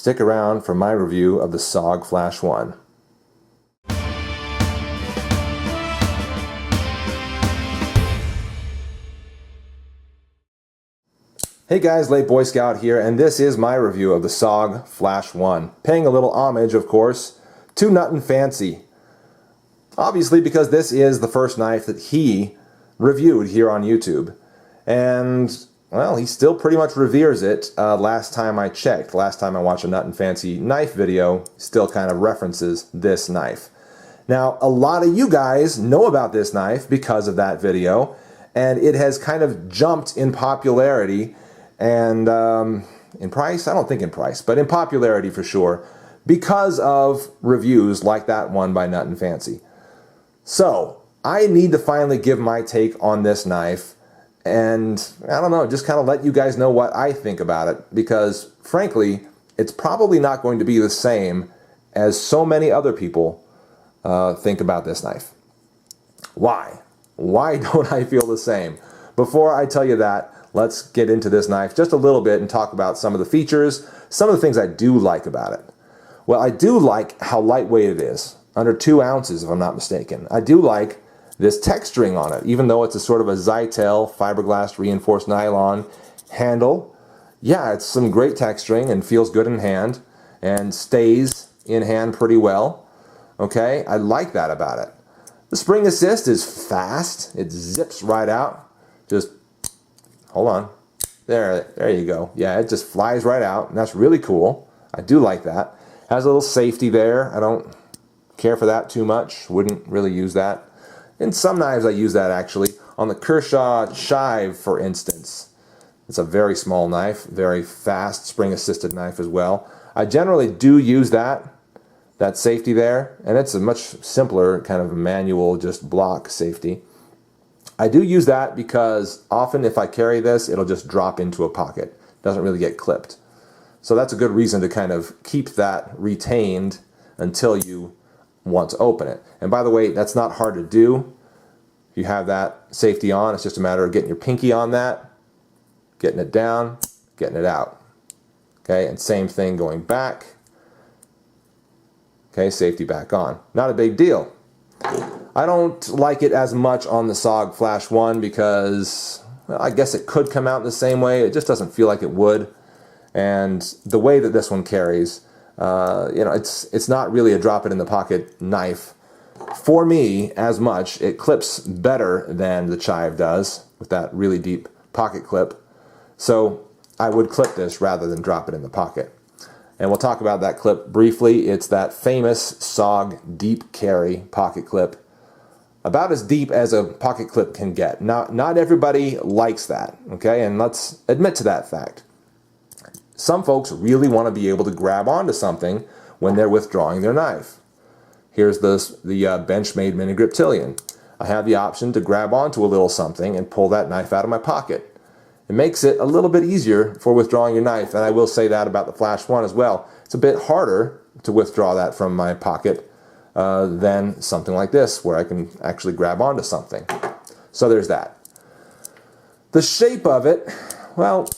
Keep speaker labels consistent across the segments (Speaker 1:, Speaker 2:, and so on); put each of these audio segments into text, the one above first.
Speaker 1: stick around for my review of the SOG Flash 1. Hey guys, Late Boy Scout here, and this is my review of the SOG Flash 1. Paying a little homage, of course, to Nuttin' Fancy. Obviously because this is the first knife that he reviewed here on YouTube. And, well, he still pretty much reveres it. Last time I checked, last time I watched a Nuttin' Fancy knife video, still kind of references this knife. Now, a lot of you guys know about this knife because of that video, and it has kind of jumped in popularity. And in price, I don't think in price, but in popularity for sure, because of reviews like that one by Nuttin' Fancy. So, I need to finally give my take on this knife, and I don't know, just kind of let you guys know what I think about it, because frankly, it's probably not going to be the same as so many other people think about this knife. Why? Why don't I feel the same? Before I tell you that, let's get into this knife just a little bit and talk about some of the features, some of the things I do like about it. Well, I do like how lightweight it is, under 2 ounces if I'm not mistaken. I do like this texturing on it, even though it's a sort of a Zytel fiberglass reinforced nylon handle. Yeah, it's some great texturing and feels good in hand and stays in hand pretty well. Okay, I like that about it. The spring assist is fast. It zips right out. Just hold on. There you go. Yeah, it just flies right out, and that's really cool. I do like that. Has a little safety there. I don't care for that too much. Wouldn't really use that. In some knives I use that actually. On the Kershaw Chive, for instance. It's a very small knife, very fast spring-assisted knife as well. I generally do use that safety there, and it's a much simpler kind of manual, just block safety. I do use that because often if I carry this, it'll just drop into a pocket. It doesn't really get clipped. So that's a good reason to kind of keep that retained until you want to open it. And by the way, that's not hard to do. If you have that safety on, it's just a matter of getting your pinky on that, getting it down, getting it out. Okay, and same thing going back. Okay, safety back on. Not a big deal. I don't like it as much on the SOG Flash 1 because, well, I guess it could come out in the same way. It just doesn't feel like it would. And the way that this one carries, you know, it's not really a drop-it-in-the-pocket knife for me as much. It clips better than the Chive does with that really deep pocket clip. So I would clip this rather than drop it in the pocket. And we'll talk about that clip briefly. It's that famous SOG deep carry pocket clip. About as deep as a pocket clip can get. Now, not everybody likes that, okay? And let's admit to that fact. Some folks really want to be able to grab onto something when they're withdrawing their knife. Here's the Benchmade mini-griptillian. I have the option to grab onto a little something and pull that knife out of my pocket. It makes it a little bit easier for withdrawing your knife, and I will say that about the Flash 1 as well. It's a bit harder to withdraw that from my pocket than something like this, where I can actually grab onto something. So there's that. The shape of it, well,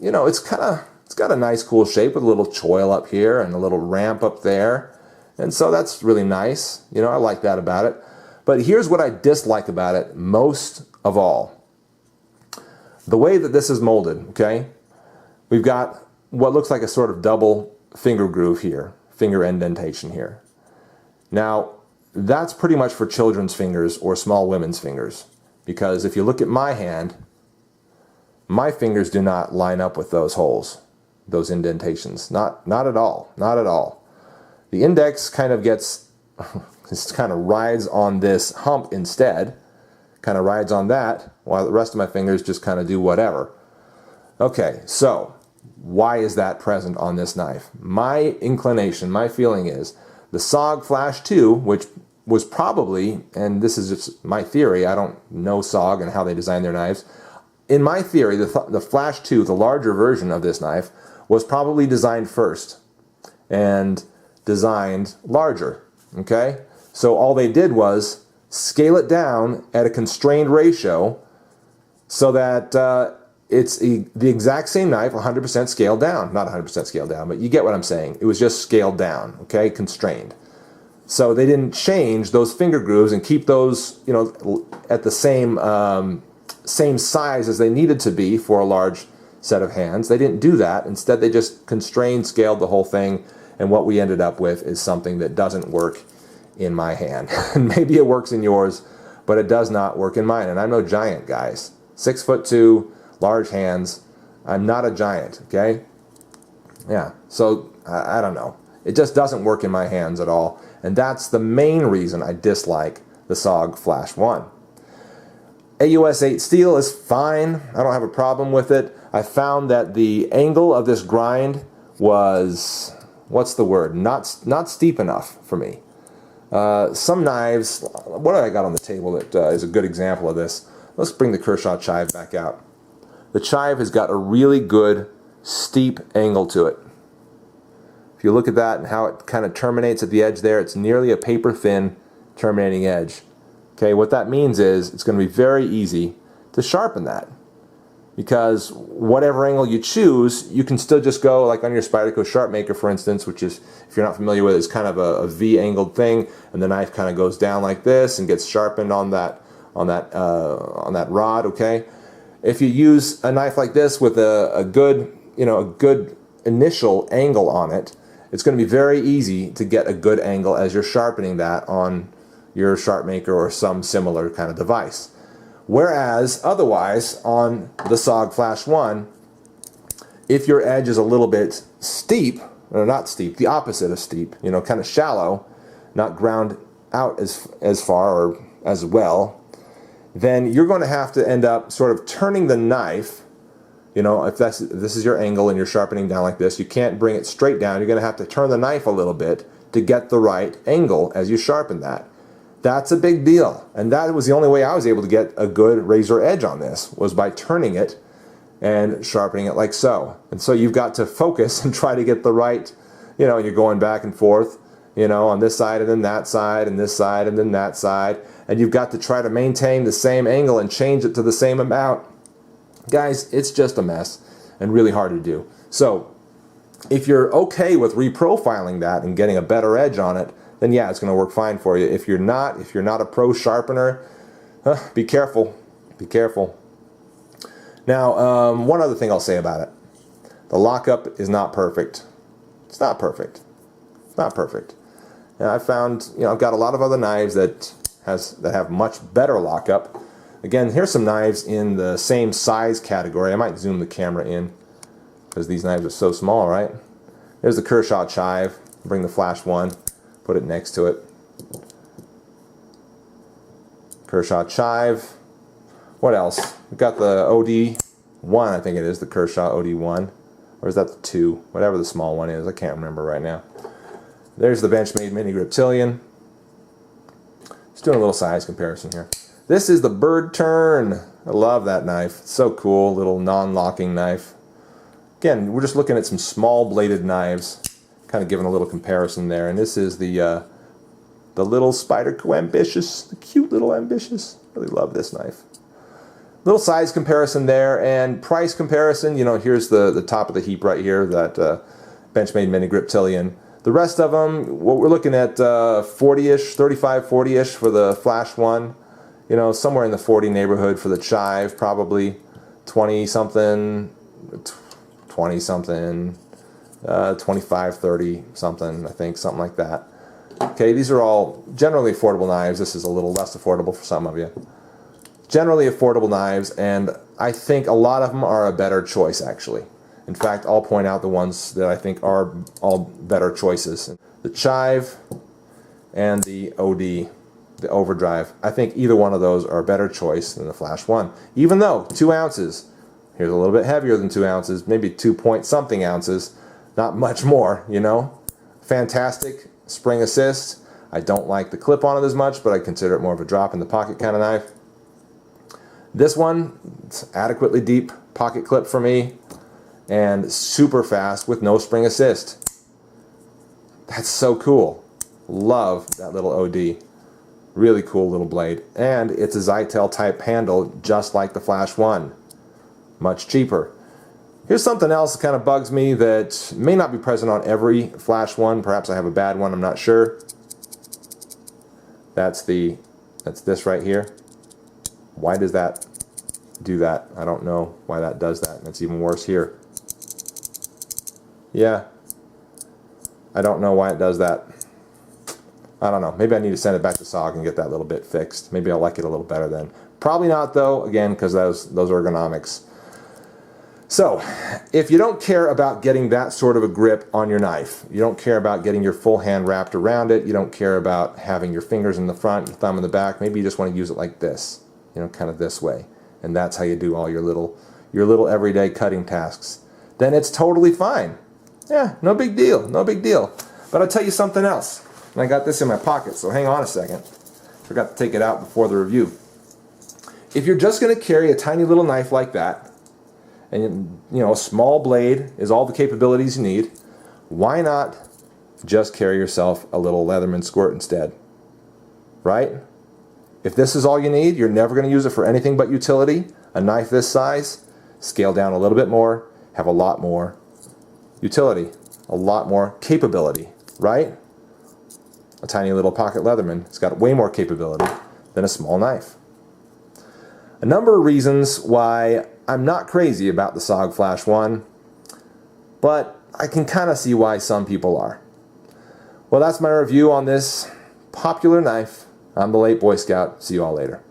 Speaker 1: you know, it's got a nice cool shape with a little choil up here and a little ramp up there. And so that's really nice. You know, I like that about it. But here's what I dislike about it most of all. The way that this is molded, okay? We've got what looks like a sort of double finger groove here, finger indentation here. Now, that's pretty much for children's fingers or small women's fingers, because if you look at my hand, my fingers do not line up with those holes, those indentations. Not at all. Not at all. The index kind of gets, just kind of rides on this hump instead, kind of rides on that, while the rest of my fingers just kind of do whatever. Okay, so why is that present on this knife? My inclination, my feeling is the SOG Flash 2, which was probably, and this is just my theory, I don't know SOG and how they design their knives. In my theory, the Flash 2, the larger version of this knife, was probably designed first and designed larger, okay? So all they did was scale it down at a constrained ratio so that it's the exact same knife, 100% scaled down. Not 100% scaled down, but you get what I'm saying. It was just scaled down, okay, constrained. So they didn't change those finger grooves and keep those, you know, at the same size as they needed to be for a large set of hands. They didn't do that. Instead, they just constrained, scaled the whole thing, and what we ended up with is something that doesn't work in my hand. And maybe it works in yours, but it does not work in mine. And I'm no giant, guys. 6'2", large hands. I'm not a giant, okay? Yeah, so I don't know. It just doesn't work in my hands at all. And that's the main reason I dislike the SOG Flash 1. AUS 8 steel is fine. I don't have a problem with it. I found that the angle of this grind was, what's the word? Not steep enough for me. Some knives, what have I got on the table that is a good example of this? Let's bring the Kershaw chive back out. The chive has got a really good steep angle to it. If you look at that and how it kind of terminates at the edge there, it's nearly a paper thin terminating edge. Okay, what that means is it's going to be very easy to sharpen that, because whatever angle you choose, you can still just go, like on your Spyderco Sharp Maker, for instance, which is, if you're not familiar with it, it's kind of a V-angled thing, and the knife kind of goes down like this and gets sharpened on that rod. Okay, if you use a knife like this with a good initial angle on it, it's going to be very easy to get a good angle as you're sharpening that on your Sharp Maker or some similar kind of device. Whereas otherwise on the SOG Flash 1, if your edge is a little bit steep, or not steep, the opposite of steep, you know, kind of shallow, not ground out as far or as well, then you're going to have to end up sort of turning the knife. You know, if this is your angle and you're sharpening down like this, you can't bring it straight down. You're going to have to turn the knife a little bit to get the right angle as you sharpen that. That's a big deal. And that was the only way I was able to get a good razor edge on this, was by turning it and sharpening it like so. And so you've got to focus and try to get the right, you know, you're going back and forth, you know, on this side and then that side and this side and then that side. And you've got to try to maintain the same angle and change it to the same amount. Guys, it's just a mess and really hard to do. So if you're okay with reprofiling that and getting a better edge on it, then yeah, it's going to work fine for you. If you're not a pro sharpener, be careful. Be careful. Now, one other thing I'll say about it. The lockup is not perfect. It's not perfect. It's not perfect. And I found, you know, I've got a lot of other knives that have much better lockup. Again, here's some knives in the same size category. I might zoom the camera in because these knives are so small, right? There's the Kershaw chive. Bring the Flash 1, put it next to it. Kershaw chive. What else? We've got the OD1, I think it is, the Kershaw OD1. Or is that the 2? Whatever the small one is. I can't remember right now. There's the Benchmade mini-griptillian. Just doing a little size comparison here. This is the Bird Turn. I love that knife. It's so cool, little non-locking knife. Again, we're just looking at some small bladed knives, kind of giving a little comparison there. And this is the little Spyderco Ambitious, the cute little Ambitious. Really love this knife. Little size comparison there, and price comparison. You know, here's the top of the heap right here, that Benchmade mini-griptillian. The rest of them, what we're looking at, 40-ish, 35, 40-ish for the Flash 1. You know, somewhere in the 40 neighborhood for the chive, probably 20-something, 20-something, 25, 30 something, I think, something like that. Okay, these are all generally affordable knives. This is a little less affordable for some of you. Generally affordable knives, and I think a lot of them are a better choice, actually. In fact, I'll point out the ones that I think are all better choices. The chive and the OD. The Overdrive. I think either one of those are a better choice than the Flash 1. Even though 2 ounces, here's a little bit heavier than 2 ounces, maybe 2-point-something ounces, not much more, you know. Fantastic spring assist. I don't like the clip on it as much, but I consider it more of a drop in the pocket kind of knife. This one, it's adequately deep pocket clip for me, and super fast with no spring assist. That's so cool. Love that little OD. Really cool little blade. And it's a Zytel type handle, just like the Flash 1. much cheaper. Here's something else that kind of bugs me that may not be present on every Flash 1. Perhaps I have a bad one, I'm not sure. That's this right here. Why does that do that? I don't know why that does that. And it's even worse here. Yeah. I don't know why it does that. I don't know. Maybe I need to send it back to SOG and get that little bit fixed. Maybe I'll like it a little better then. Probably not though, again, because those ergonomics. So, if you don't care about getting that sort of a grip on your knife, you don't care about getting your full hand wrapped around it, you don't care about having your fingers in the front, your thumb in the back, maybe you just want to use it like this, you know, kind of this way. And that's how you do all your little everyday cutting tasks. Then it's totally fine. Yeah, no big deal, no big deal. But I'll tell you something else. And I got this in my pocket, so hang on a second. Forgot to take it out before the review. If you're just going to carry a tiny little knife like that, and you know, a small blade is all the capabilities you need, why not just carry yourself a little Leatherman squirt instead? Right? If this is all you need, you're never going to use it for anything but utility. A knife this size, scale down a little bit more, have a lot more utility, a lot more capability, right? A tiny little pocket Leatherman, it's got way more capability than a small knife. A number of reasons why I'm not crazy about the SOG Flash 1, but I can kind of see why some people are. Well, that's my review on this popular knife. I'm the Late Boy Scout. See you all later.